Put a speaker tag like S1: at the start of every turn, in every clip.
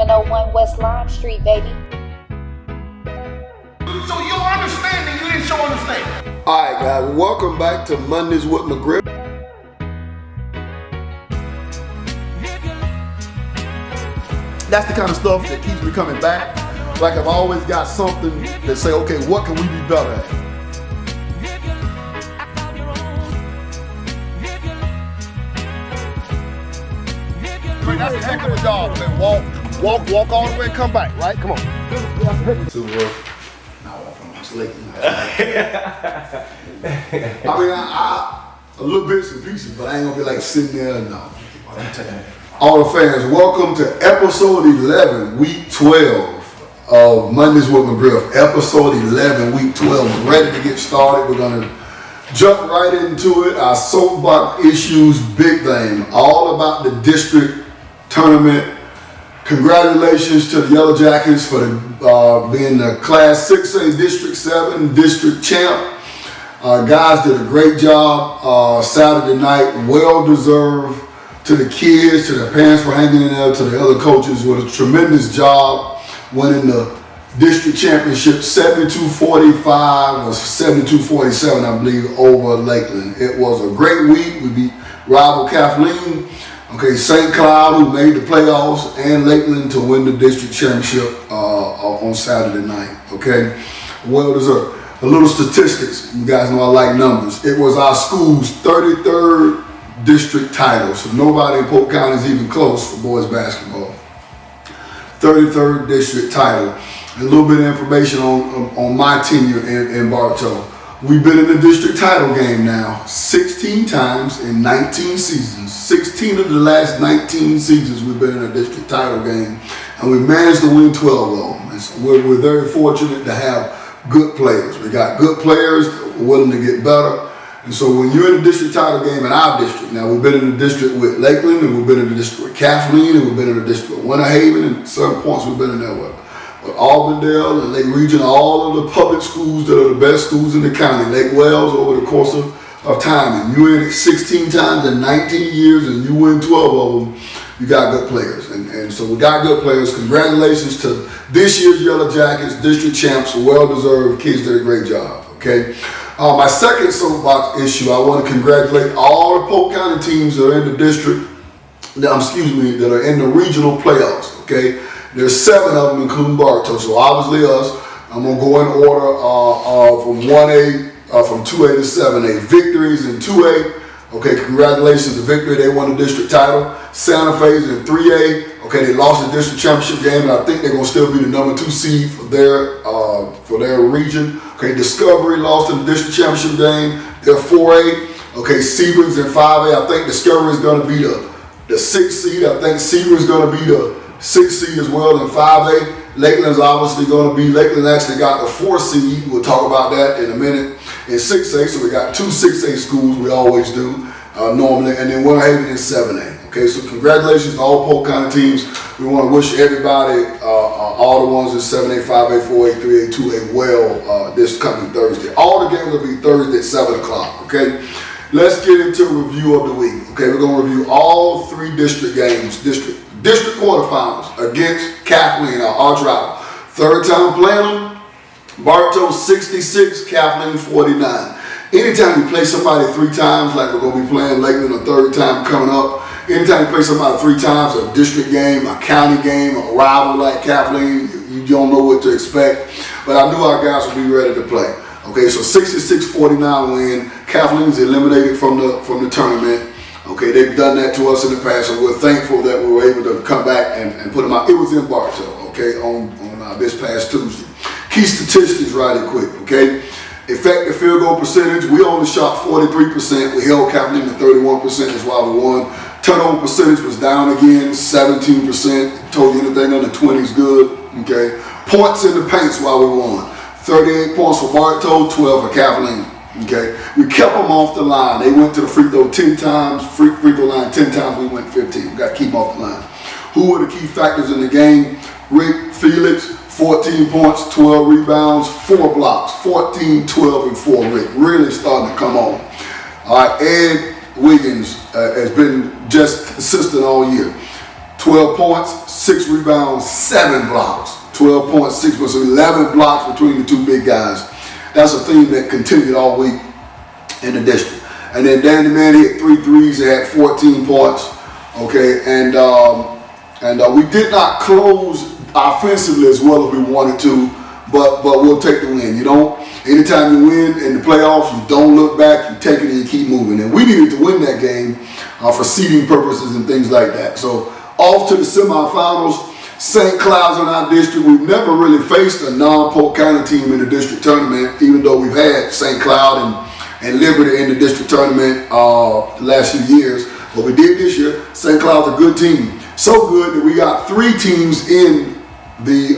S1: 101 West Lime Street, baby.
S2: So you don't understand and you didn't show understanding.
S3: Alright guys, welcome back to Mondays with McGriff. That's the kind of stuff that keeps me coming back. Like I've always got something that say, okay, what can we be better at? That's a heck of a job, man. Walk all the way and come back, right? Come on. I mean, I a little bits and pieces, but I ain't gonna be like sitting there. No. All the fans, welcome to episode 11, week 12 of Mondays with McGriff. Episode 11, week 12. We're ready to get started. We're gonna jump right into it. Our soapbox issues, big thing, all about the district tournament. Congratulations to the Yellow Jackets for being the Class 6A District 7 District Champ. Guys did a great job Saturday night, well deserved. To the kids, to the parents for hanging in there, to the other coaches with a tremendous job winning the district championship 72-45 or 72-47, I believe, over Lakeland. It was a great week. We beat rival Kathleen. Okay, St. Cloud, who made the playoffs, and Lakeland to win the district championship on Saturday night. Okay, well deserved. A little statistics. You guys know I like numbers. It was our school's 33rd district title, so nobody in Polk County is even close for boys basketball. 33rd district title. A little bit of information on my tenure in Bartow. We've been in the district title game now 16 times in 19 seasons. 16 of the last 19 seasons we've been in a district title game, and we managed to win 12 of them. And so we're very fortunate to have good players. We got good players willing to get better. And so when you're in the district title game in our district, now we've been in the district with Lakeland, and we've been in the district with Kathleen, and we've been in the district with Winter Haven, and at certain points we've been in there with Auburndale and Lake Region, all of the public schools that are the best schools in the county, Lake Wells, over the course of time. And you're in it 16 times in 19 years, and you win 12 of them, you got good players. And so we got good players. Congratulations to this year's Yellow Jackets, district champs, well-deserved. Kids did a great job, okay? My second soapbox issue, I want to congratulate all the Polk County teams that are in the district, that are in the regional playoffs, okay? There's 7 of them, including Bartow, so obviously us. I'm going to go in order from 1A, from 2A to 7A. Victories in 2A, okay, congratulations to Victory, they won the district title. Santa Fe's in 3A, okay, they lost the district championship game, and I think they're going to still be the number 2 seed for their region. Okay, Discovery lost in the district championship game. They're 4A. Okay, Sebring's in 5A. I think Discovery is going to be the 6th seed. I think Sebring's going to be the 6th seed as well in 5A. Lakeland's obviously going to be, Lakeland actually got the 4th seed. We'll talk about that in a minute. In 6A, so we got 2 6A schools, we always do, normally, and then Winter Haven in 7A. Okay, so congratulations to all Polk County teams. We want to wish everybody, all the ones in 7A, 5A, 4A, 3A, 2A, well this coming Thursday. All the games will be Thursday at 7 o'clock, okay? Let's get into a review of the week. Okay, we're going to review all 3 district games, district quarterfinals against Kathleen, our arch rival. 3rd time playing them, Bartow 66, Kathleen 49. Anytime you play somebody 3 times, like we're going to be playing Lakeland a 3rd time coming up, anytime you play somebody 3 times, a district game, a county game, a rival like Kathleen, you don't know what to expect. But I knew our guys would be ready to play. Okay, so 66-49 win. Kathleen's eliminated from the tournament. Okay, they've done that to us in the past, so we're thankful that we were able to come back and put them out. It was in Bartow, okay, on this past Tuesday. Key statistics right quick, okay? Effective field goal percentage, we only shot 43%. We held Kathleen to 31%, that's why we won. Turnover percentage was down again, 17%. Told you anything under 20 is good, okay? Points in the paint's why we won. 38 points for Bartow, 12 for Kathleen, okay? We kept them off the line. They went to the free throw 10 times, free throw line 10 times, we went 15. We got to keep them off the line. Who were the key factors in the game? Rick Felix, 14 points, 12 rebounds, 4 blocks, 14, 12, and 4. Rick really starting to come on. All right, Ed Wiggins has been just consistent all year. 12 points, 6 rebounds, 7 blocks. 12.6, so 11 blocks between the two big guys. That's a theme that continued all week in the district. And then Danny Man hit 3 threes. He had 14 points. Okay, and we did not close offensively as well as we wanted to, but we'll take the win. You don't. Anytime you win in the playoffs, you don't look back. You take it and you keep moving. And we needed to win that game for seeding purposes and things like that. So off to the semifinals. St. Cloud's in our district. We've never really faced a non-Polk County team in the district tournament, even though we've had St. Cloud and Liberty in the district tournament the last few years. But we did this year. St. Cloud's a good team. So good that we got 3 teams in the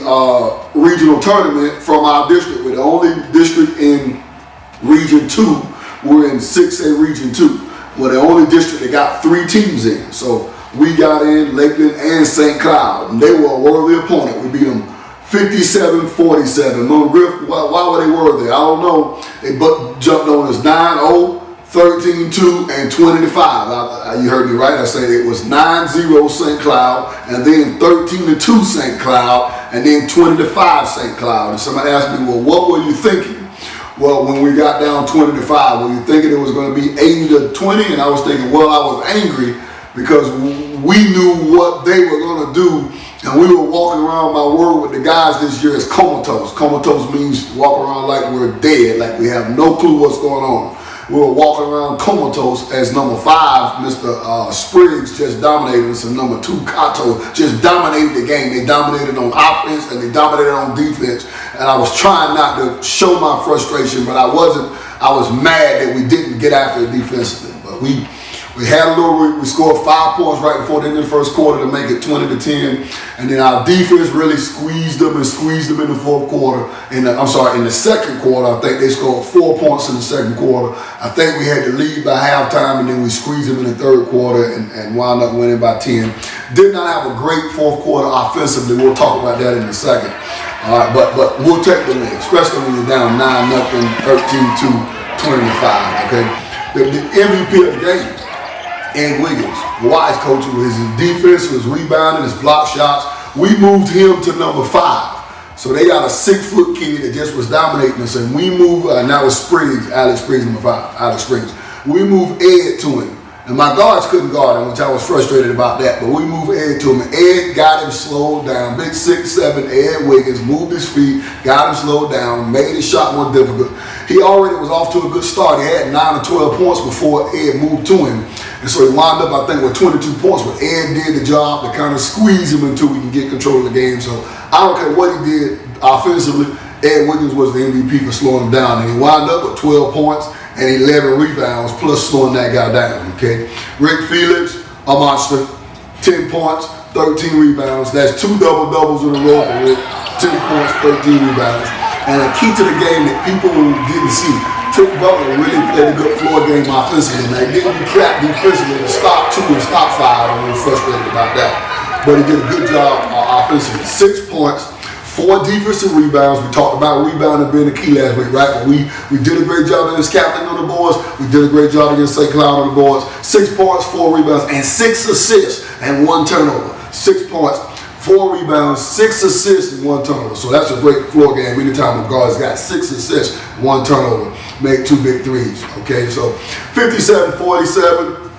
S3: regional tournament from our district. We're the only district in Region 2. We're in 6A Region 2. We're the only district that got 3 teams in. So we got in Lakeland and St. Cloud, and they were a worthy opponent. We beat them 57-47. McGriff, why were they worthy? I don't know. They jumped on us 9-0, 13-2, and 20-5. You heard me right. I said it was 9-0 St. Cloud, and then 13-2 St. Cloud, and then 20-5 St. Cloud. And somebody asked me, well, what were you thinking? Well, when we got down 20-5, were you thinking it was going to be 80-20? And I was thinking, well, I was angry because we knew what they were going to do, and we were walking around, my word with the guys this year is comatose. Comatose means walk around like we're dead, like we have no clue what's going on. We were walking around comatose as number 5, Mr. Spriggs just dominated us, and number 2, Kato just dominated the game. They dominated on offense and they dominated on defense, and I was trying not to show my frustration, but I was mad that we didn't get after it defensively. But we had a little, we scored 5 points right before the end of the first quarter to make it 20-10. And then our defense really squeezed them in the fourth quarter. In the second quarter, I think they scored 4 points in the second quarter. I think we had to lead by halftime, and then we squeezed them in the third quarter and wound up winning by 10. Did not have a great fourth quarter offensively. We'll talk about that in a second. All right, but we'll take the win, especially when you're down 9-0, 13-2, 20-5, okay? The MVP of the game, and Wiggins, wise coach, his defense, his rebounding, his block shots. We moved him to number 5. So they got a 6-foot kid that just was dominating us, and we moved, now it's Spriggs, Alex Spriggs, number 5, Alex Spriggs. We moved Ed to him. And my guards couldn't guard him, which I was frustrated about that, but we moved Ed to him. Ed got him slowed down. Big 6'7", Ed Wiggins moved his feet, got him slowed down, made his shot more difficult. He already was off to a good start. He had 9 or 12 points before Ed moved to him. And so he wound up, I think, with 22 points, but Ed did the job to kind of squeeze him until we can get control of the game. So I don't care what he did offensively, Ed Wiggins was the MVP for slowing him down. And he wound up with 12 points and 11 rebounds, plus slowing that guy down, okay? Rick Felix, a monster, 10 points, 13 rebounds. That's 2 double-doubles in a row for Rick, 10 points, 13 rebounds. And a key to the game that people didn't see, Trick Butler really played a good floor game offensively. Now, he didn't clap defensively to stop 2 and stop 5. I'm a little frustrated about that. But he did a good job offensively. 6 points, 4 defensive rebounds. We talked about rebounding being the key last week, right? But we did a great job against Captain on the boards. We did a great job against St. Cloud on the boards. 6 points, 4 rebounds, and 6 assists and 1 turnover. 6 points, 4 rebounds, 6 assists, and 1 turnover. So that's a great floor game. Anytime a guard's got 6 assists, 1 turnover, make 2 big threes. Okay, so 57-47.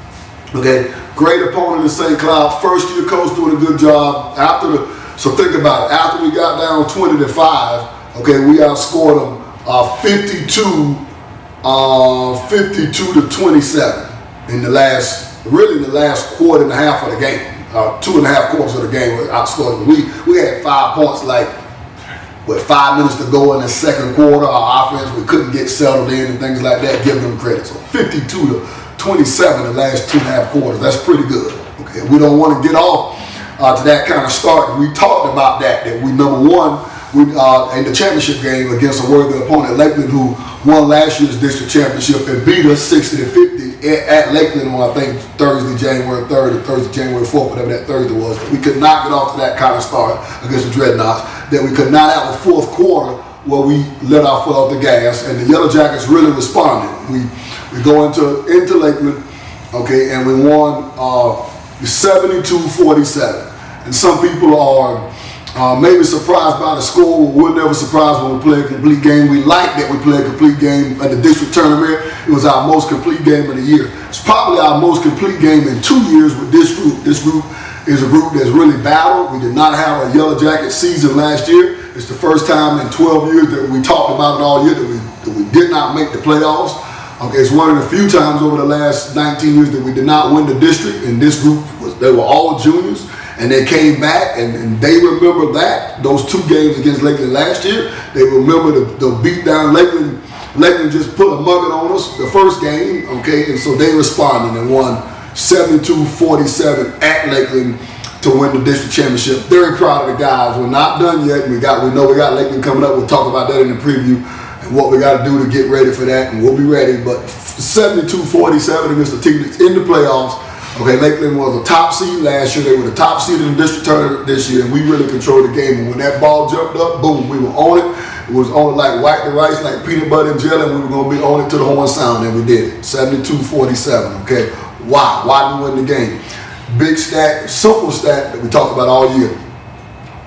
S3: Okay, great opponent in St. Cloud. First year coach doing a good job. So think about it. After we got down 20-5, okay, we outscored them 52-27 in the last quarter and a half of the game. 2.5 quarters of the game we outscored them. We had 5 points with 5 minutes to go in the second quarter. Our offense, we couldn't get settled in and things like that. Give them credit. So 52-27 the last 2.5 quarters. That's pretty good. Okay, we don't want to get off to that kind of start. We talked about that we number 1 in the championship game against a worthy opponent, Lakeland, who won last year's district championship and beat us 60-50 at Lakeland on, I think, Thursday, January 3rd or Thursday, January 4th, whatever that Thursday was. We could not get off to that kind of start against the Dreadnoughts, that we could not have a fourth quarter where we let our foot off the gas, and the Yellow Jackets really responded. We go into Lakeland, okay, and we won 72-47. And some people are maybe surprised by the score. We're never surprised when we play a complete game. We like that we play a complete game at the district tournament. It was our most complete game of the year. It's probably our most complete game in 2 years with this group. This group is a group that's really battled. We did not have a Yellow Jacket season last year. It's the first time in 12 years that we talked about it all year that we did not make the playoffs. Okay, it's one of the few times over the last 19 years that we did not win the district. And this group they were all juniors. And they came back, and they remember those 2 games against Lakeland last year. They remember the beat down. Lakeland just put a mugging on us the first game, okay? And so they responded and won 72-47 at Lakeland to win the district championship. Very proud of the guys. We're not done yet. We know we got Lakeland coming up. We'll talk about that in the preview and what we got to do to get ready for that, and we'll be ready. But 72-47 against the team that's in the playoffs. Okay, Lakeland was a top seed last year. They were the top seed in the district tournament this year, and we really controlled the game. And when that ball jumped up, boom, we were on it. It was on it like white to rice, like peanut butter and jelly, and we were going to be on it to the horn sound, and we did it. 72-47, okay? Why? Why did we win the game? Big stat, simple stat that we talked about all year.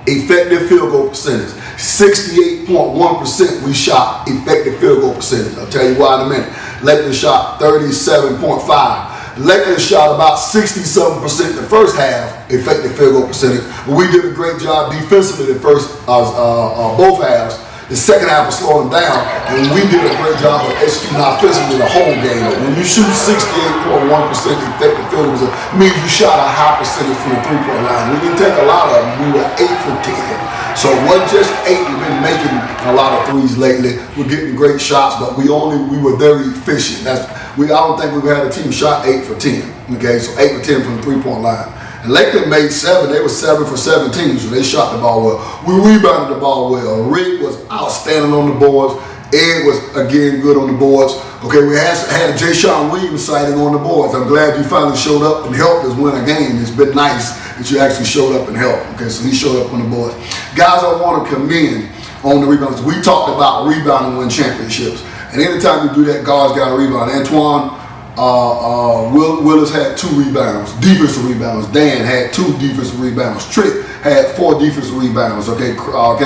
S3: Effective field goal percentage. 68.1% we shot effective field goal percentage. I'll tell you why in a minute. Lakeland shot 37.5%. Lakeland shot about 67% in the first half effective field goal percentage. But we did a great job defensively in both halves. The second half was slowing them down, and we did a great job of executing offensively the whole game. But when you shoot 68.1% effective field goals, it means you shot a high percentage from the three-point line. We didn't take a lot of them. We were 8 for 10. So it wasn't just 8. We've been making a lot of threes lately. We're getting great shots, but we were very efficient. I don't think we've had a team shot 8 for 10. Okay, so 8 for 10 from the three-point line. And Lakeland made 7. They were 7 for 17, so they shot the ball well. We rebounded the ball well. Rick was outstanding on the boards. Ed was, again, good on the boards. Okay, we had a Jay Sean Williams sighting on the boards. I'm glad you finally showed up and helped us win a game. It's been nice that you actually showed up and helped. Okay, so he showed up on the boards. Guys, I want to commend on the rebounds. We talked about rebounding and win championships. And anytime you do that, guards got a rebound. Antoine Willis had 2 rebounds, defensive rebounds. Dan had 2 defensive rebounds. Trick had 4 defensive rebounds. Okay,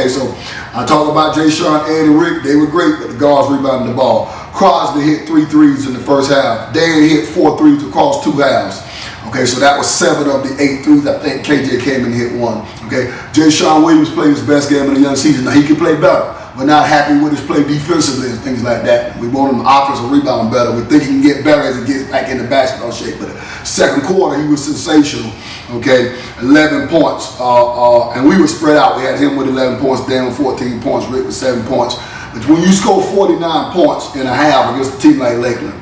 S3: so I talk about Jay Sean, Ed, and Rick. They were great, but the guards rebounded the ball. Crosby hit 3 threes in the first half. Dan hit 4 threes across 2 halves. Okay, so that was 7 of the 8 threes. I think KJ came and hit 1. Okay, Jay Sean Williams played his best game of the young season. Now he can play better. We're not happy with his play defensively and things like that. We want him offensive rebound better. We think he can get better as he gets back into basketball shape. But the second quarter, he was sensational. Okay, 11 points. And we were spread out. We had him with 11 points, Dan with 14 points, Rick with 7 points. But when you score 49 points in a half against a team like Lakeland,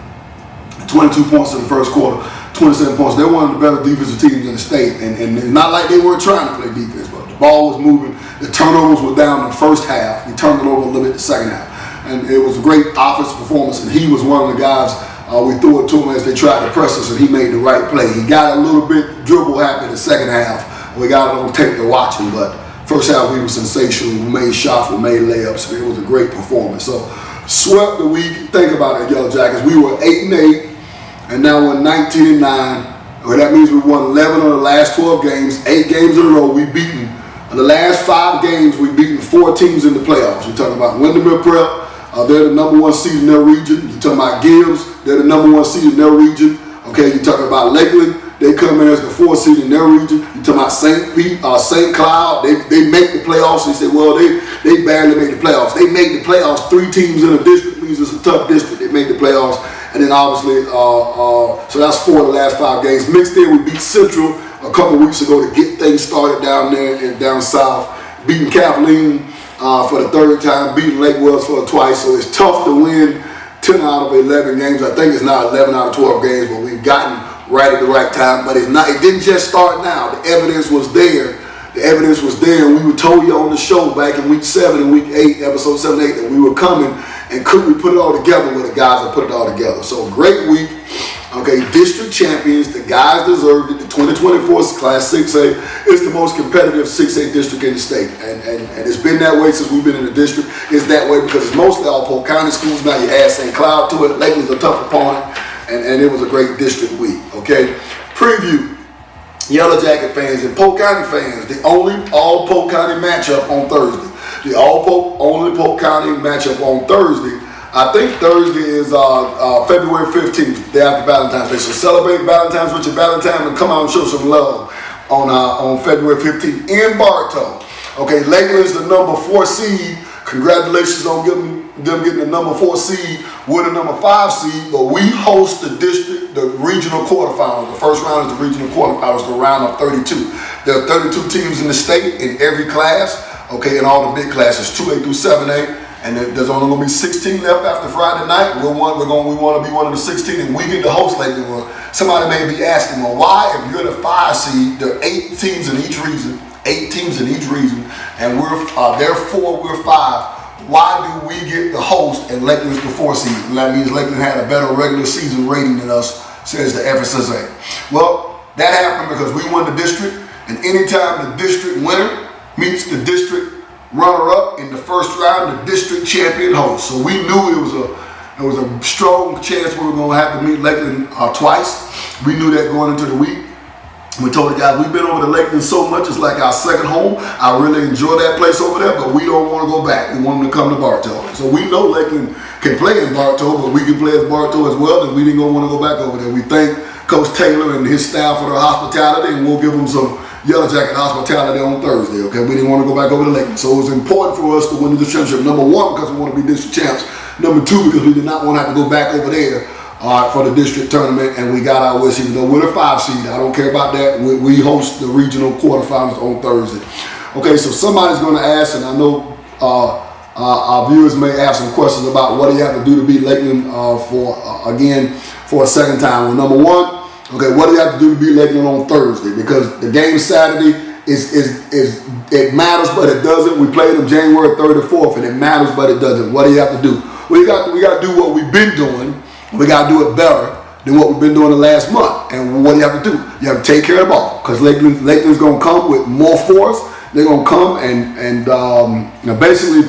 S3: 22 points in the first quarter, 27 points, they're one of the better defensive teams in the state. And it's not like they weren't trying to play defense, but the ball was moving. The turnovers were down in the first half. We turned it over a little bit in the second half. And it was a great offensive performance, and he was one of the guys, we threw it to him as they tried to press us, and he made the right play. He got a little bit dribble happy in the second half. We got it on tape to watch him, but first half we were sensational. We made shots, we made layups. It was a great performance. So swept the week. Think about it, Yellow Jackets. We were 8-8, and now we're 19-9. Well, that means we won 11 of the last 12 games. 8 games in a row we beaten. In the last 5 games, we've beaten 4 teams in the playoffs. You're talking about Windermere Prep. They're the number 1 seed in their region. You're talking about Gibbs. They're the number 1 seed in their region. Okay, you're talking about Lakeland. They come in as the 4th seed in their region. You're talking about St. Cloud. They make the playoffs. They say, well, they barely made the playoffs. They made the playoffs. 3 teams in a district means it's a tough district. They made the playoffs. And then obviously, so that's 4 of the last 5 games. Mixed in, we beat Central a couple weeks ago to get things started down there and down south. Beating Kathleen for the 3rd time, beating Lake Wells for twice. So it's tough to win 10 out of 11 games. I think it's now 11 out of 12 games, but we've gotten right at the right time. But it's not. It didn't just start now. The evidence was there. The evidence was there, and we were told you on the show back in week 7 and week 8, episode 7 and 8, that we were coming, and could we put it all together? Well, the guys have put it all together. So great week. Okay, district champions. The guys deserved it. The 2024 Class 6A is the most competitive 6A district in the state, and it's been that way since we've been in the district. It's that way because it's mostly all Polk County schools. Now you add St. Cloud to it. Lakeland's a tough opponent, and it was a great district week. Okay, preview. Yellow Jacket fans and Polk County fans, the only all Polk County matchup on Thursday. The only Polk County matchup on Thursday. I think Thursday is February 15th, day after Valentine's Day. So celebrate Valentine's with your Valentine and come out and show some love on February 15th in Bartow. Okay, Lakeland's the number 4 seed. Congratulations on them getting the number 4 seed with a number 5 seed. But we host the regional quarterfinals. The first round is the regional quarterfinals, the round of 32. There are 32 teams in the state in every class. Okay, in all the big classes, 2A through 7A. And there's only going to be 16 left after Friday night. We want to be one of the 16, and we get to host Lakeland. Well, somebody may be asking, well, why, if you're the 5 seed, there are 8 teams in each region, and they're 4, we're 5. Why do we get the host and Lakeland's the 4 seed? And that means Lakeland had a better regular season rating than us, says the FSSA. Well, that happened because we won the district, and anytime the district winner meets the district runner-up in the first round, the district champion host. So we knew it was a strong chance we were going to have to meet Lakeland twice. We knew that going into the week. We told the guys, we've been over to Lakeland so much, it's like our second home. I really enjoy that place over there, but we don't want to go back. We want them to come to Bartow. So we know Lakeland can play in Bartow, but we can play at Bartow as well, and we didn't want to go back over there. We thank Coach Taylor and his staff for their hospitality, and we'll give them some Yellow Jacket hospitality on Thursday, okay? We didn't want to go back over to Lakeland. So it was important for us to win the district championship. Number 1, because we want to be district champs. Number 2, because we did not want to have to go back over there for the district tournament, and we got our wish, even though we're the 5 seed. I don't care about that. We host the regional quarterfinals on Thursday. Okay, so somebody's going to ask, and I know our viewers may have some questions about what do you have to do to beat Lakeland for a second time. Well, number 1, okay, what do you have to do to beat Lakeland on Thursday? Because the game Saturday it matters, but it doesn't. We played them January 3rd or 4th, and it matters, but it doesn't. What do you have to do? Well, we got to do what we've been doing. We got to do it better than what we've been doing the last month. And what do you have to do? You have to take care of the ball, because Lakeland's going to come with more force. They're going to come and basically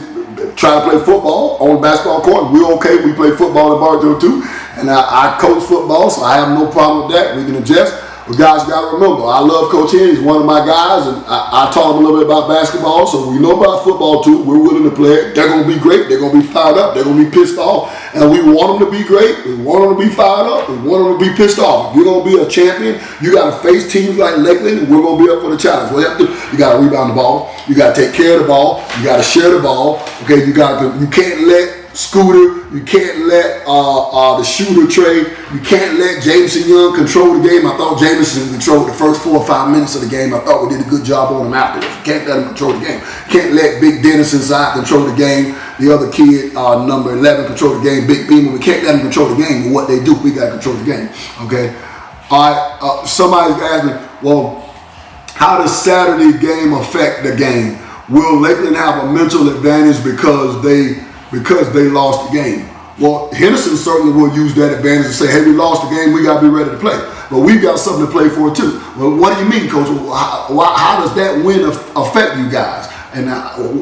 S3: try to play football on the basketball court. We're okay. We play football in Bartow too. And I coach football, so I have no problem with that. We can adjust. But guys, got to remember, I love Coach Henry. He's one of my guys, and I taught him a little bit about basketball, so we know about football too. We're willing to play it. They're going to be great. They're going to be fired up. They're going to be pissed off. And we want them to be great. We want them to be fired up. We want them to be pissed off. If you're going to be a champion, you got to face teams like Lakeland, and we're going to be up for the challenge. What you have to do, you got to rebound the ball. You got to take care of the ball. You got to share the ball. Okay, you can't let Scooter, you can't let the shooter trade, you can't let Jameson Young control the game. I thought Jameson controlled the first 4 or 5 minutes of the game. I thought we did a good job on him afterwards. You can't let him control the game. Can't let Big Dennis inside control the game. The other kid, number 11, control the game. Big Beamer, we can't let him control the game. But what they do, we got to control the game. Okay? All right, somebody's asking, well, how does Saturday game affect the game? Will Lakeland have a mental advantage because they lost the game? Well, Henderson certainly will use that advantage and say, hey, we lost the game, we got to be ready to play. But we've got something to play for too. Well, what do you mean, Coach? How does that win affect you guys? And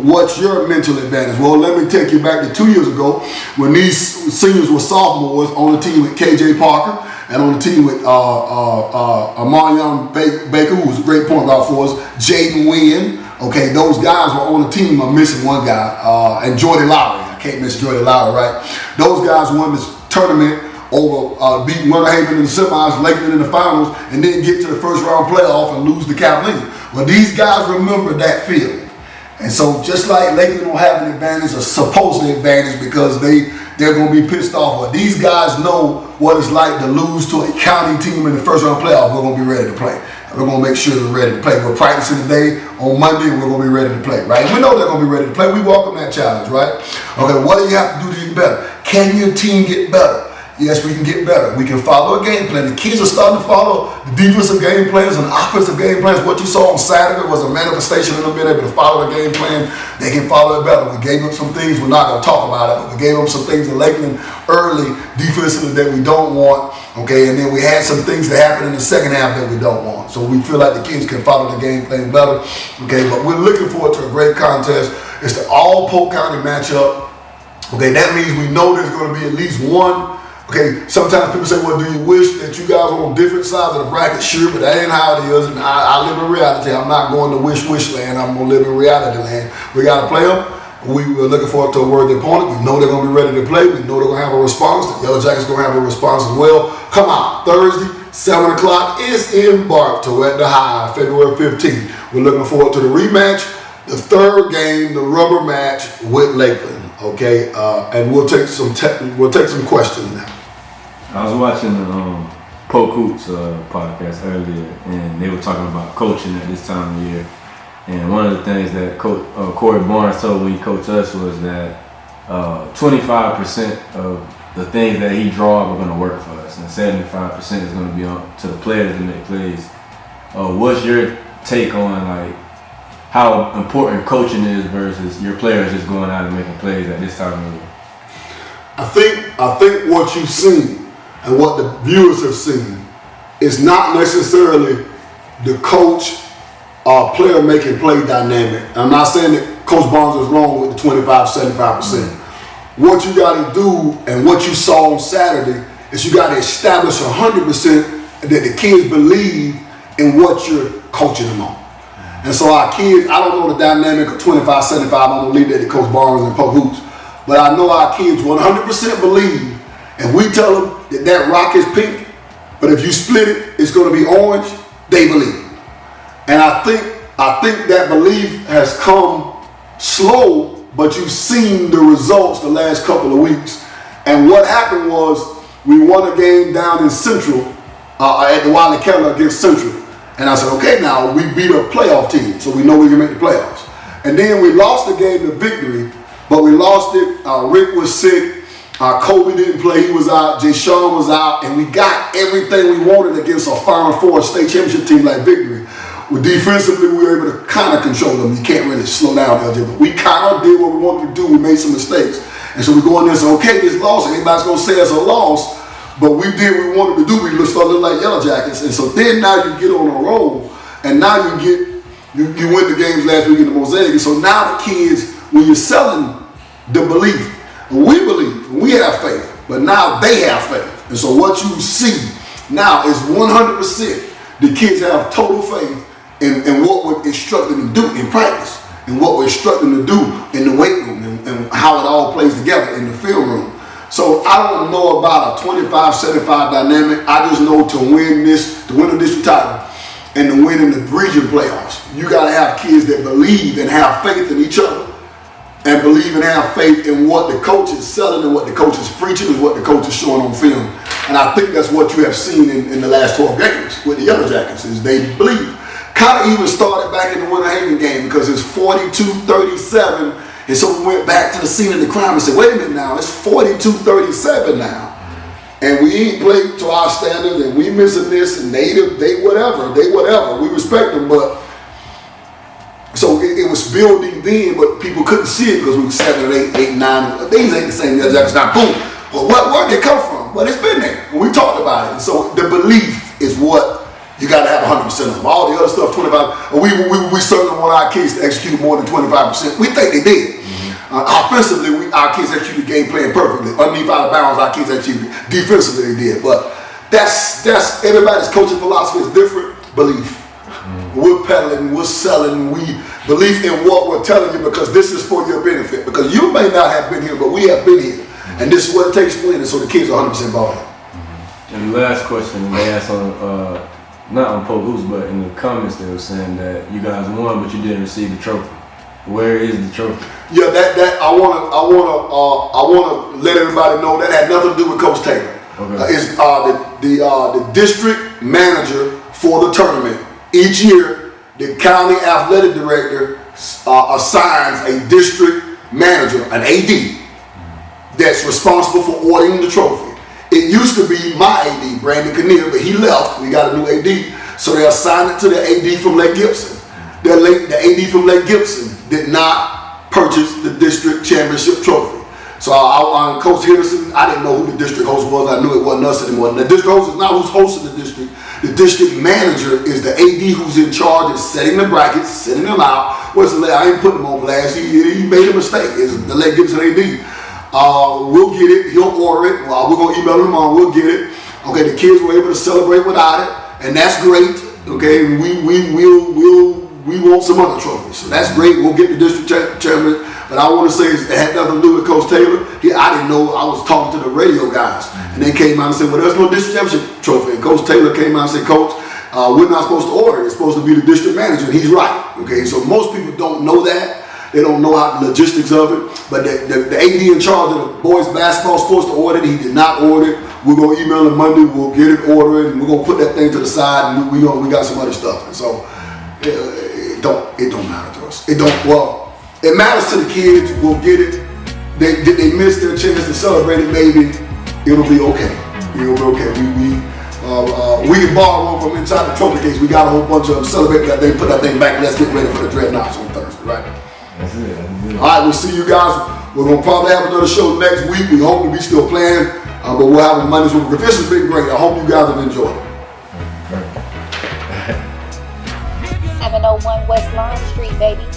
S3: what's your mental advantage? Well, let me take you back to 2 years ago when these seniors were sophomores on the team with KJ Parker and on the team with Amarion Baker, who was a great point guard for us, Jaden Wynn. Okay, those guys were on the team. I'm missing one guy, and Jordy Lowry. I can't miss Jordy Lowry, right? Those guys won this tournament over beating Winter Haven in the semis, Lakeland in the finals, and then get to the first round playoff and lose to Catalina. Well, these guys remember that feeling. And so just like Lakeland will have an advantage, a supposed advantage, because they're going to be pissed off. But these guys know what it's like to lose to a county team in the first round playoff. We're going to be ready to play. We're going to make sure we're ready to play. We're practicing today on Monday, and we're going to be ready to play, right? We know they're going to be ready to play. We welcome that challenge, right? Okay, what do you have to do to get better? Can your team get better? Yes, we can get better. We can follow a game plan. The kids are starting to follow the defensive game plans and offensive game plans. What you saw on Saturday was a manifestation of them being able to follow the game plan. They can follow it better. We gave them some things. We're not going to talk about it, but we gave them some things in Lakeland early defensively that we don't want. Okay, and then we had some things that happened in the second half that we don't want. So we feel like the kids can follow the game plan better. Okay, but we're looking forward to a great contest. It's the all Polk County matchup. Okay, that means we know there's going to be at least one Okay, sometimes people say, well, do you wish that you guys were on different sides of the bracket? Sure, but that ain't how it is. And I live in reality. I'm not going to wish land. I'm going to live in reality land. We got to play them. We were looking forward to a worthy opponent. We know they're going to be ready to play. We know they're going to have a response. The Yellow Jackets going to have a response as well. Come on, Thursday, 7 o'clock is in Bartow at the High, February 15th. We're looking forward to the rematch, the third game, the rubber match with Lakeland. Okay, and we'll take some questions now.
S4: I was watching the Poke Hoops podcast earlier, and they were talking about coaching at this time of year. And one of the things that Corey Barnes told when he coached us was that 25% of the things that he draws are going to work for us, and 75% is going to be up to the players to make plays. What's your take on like how important coaching is versus your players just going out and making plays at this time of year?
S3: I think what you've seen and what the viewers have seen is not necessarily the coach or player making play dynamic. I'm not saying that Coach Barnes is wrong with the 25-75%. What you got to do and what you saw on Saturday is you got to establish 100% that the kids believe in what you're coaching them on. And so our kids, I don't know the dynamic of 25-75. I'm going to leave that to Coach Barnes and Poke Hoops. But I know our kids 100% believe, and we tell them that rock is pink, but if you split it, it's going to be orange. They believe. And I think that belief has come slow, but you've seen the results the last couple of weeks. And what happened was we won a game down in Central at the Wiley Keller against Central. And I said, okay, now we beat a playoff team, so we know we can make the playoffs. And then we lost the game to Victory, but we lost it. Rick was sick. Kobe didn't play. He was out. Jay Sean was out. And we got everything we wanted against a Final Four state championship team like Victory. Defensively, we were able to kind of control them. You can't really slow down, LJ, but we kind of did what we wanted to do. We made some mistakes. And so we go in there and say, okay, this loss, anybody's going to say it's a loss, but we did what we wanted to do. We started looking like Yellow Jackets. And so then now you get on a roll, and now you win the games last week in the Mosaic. And so now the kids, when you're selling the belief, we believe, we have faith, but now they have faith. And so what you see now is 100% the kids have total faith in what we're instructing them to do in practice, and what we're instructing them to do in the weight room, and how it all plays together in the field room. So I don't know about a 25-75 dynamic. I just know to win the district title and to win in the region playoffs, you got to have kids that believe and have faith in each other, and believe and have faith in what the coach is selling and what the coach is preaching and what the coach is showing on film. And I think that's what you have seen in the last 12 games with the Yellow Jackets, is they believe. Kind of even started back in the Winter Haven game because it's 42-37. And so we went back to the scene of the crime and said, wait a minute now, it's 42-37 now. And we ain't played to our standards, and we missing this, and they whatever. We respect them, but so it was building then, but people couldn't see it because we were 7, 8, 9. Things ain't the same. That's not boom. Well, where'd they come from? Well, it's been there. We talked about it. And so the belief is what you got to have 100% of them. All the other stuff, 25. We certainly want our kids to execute more than 25%. We think they did. Offensively, our kids executed the game plan perfectly. Underneath out of bounds, our kids executed. Defensively, they did. But that's everybody's coaching philosophy is different. Belief. We're peddling, we're selling, we believe in what we're telling you because this is for your benefit. Because you may not have been here, but we have been here. And this is what it takes to win. And so the kids are 100% bought in.
S4: And the last question they asked on, not on Poke Hoops, but in the comments they were saying that you guys won, but you didn't receive the trophy. Where is the trophy?
S3: Yeah, that I wanna let everybody know that had nothing to do with Coach Taylor.
S4: Okay.
S3: It's the district manager for the tournament. Each year, the county athletic director assigns a district manager, an AD, that's responsible for ordering the trophy. It used to be my AD, Brandon Kinnear, but he left. We got a new AD. So they assigned it to the AD from Lake Gibson. The AD from Lake Gibson did not purchase the district championship trophy. So Coach Henderson, I didn't know who the district host was. I knew it wasn't us anymore. And the district host is not who's hosting the district. The district manager is the AD who's in charge of setting the brackets, setting them out. I ain't putting him on blast. He made a mistake. It's the Lake Gibson AD. We'll get it. He'll order it. We're gonna email him tomorrow. We'll get it. Okay, the kids were able to celebrate without it, and that's great. Okay, we want some other trophies, so that's great. We'll get the district chairman. But I want to say it had nothing to do with Coach Taylor. I didn't know. I was talking to the radio guys, and they came out and said, "Well, there's no district championship trophy." And Coach Taylor came out and said, "Coach, we're not supposed to order it. It's supposed to be the district manager." And he's right. Okay, so most people don't know that. They don't know how the logistics of it. But the AD in charge of the boys basketball is supposed to order it. He did not order it. We're gonna email him Monday. We'll get it ordered, and we're gonna put that thing to the side. And we got some other stuff. And so it don't matter to us. It don't. Well, it matters to the kids. We'll get it. Did they miss their chance to celebrate it? Maybe it'll be okay. It'll be okay. We can borrow one from inside the trophy case. We got a whole bunch of them celebrating that thing. Put that thing back. Let's get ready for the Dreadnoughts on Thursday, right?
S4: That's it.
S3: All right, we'll see you guys. We're gonna probably have another show next week. We hope to be still playing, but we'll have a Mondays with McGriff. This has been great. I hope you guys have enjoyed it.
S1: 701 West Line Street, baby.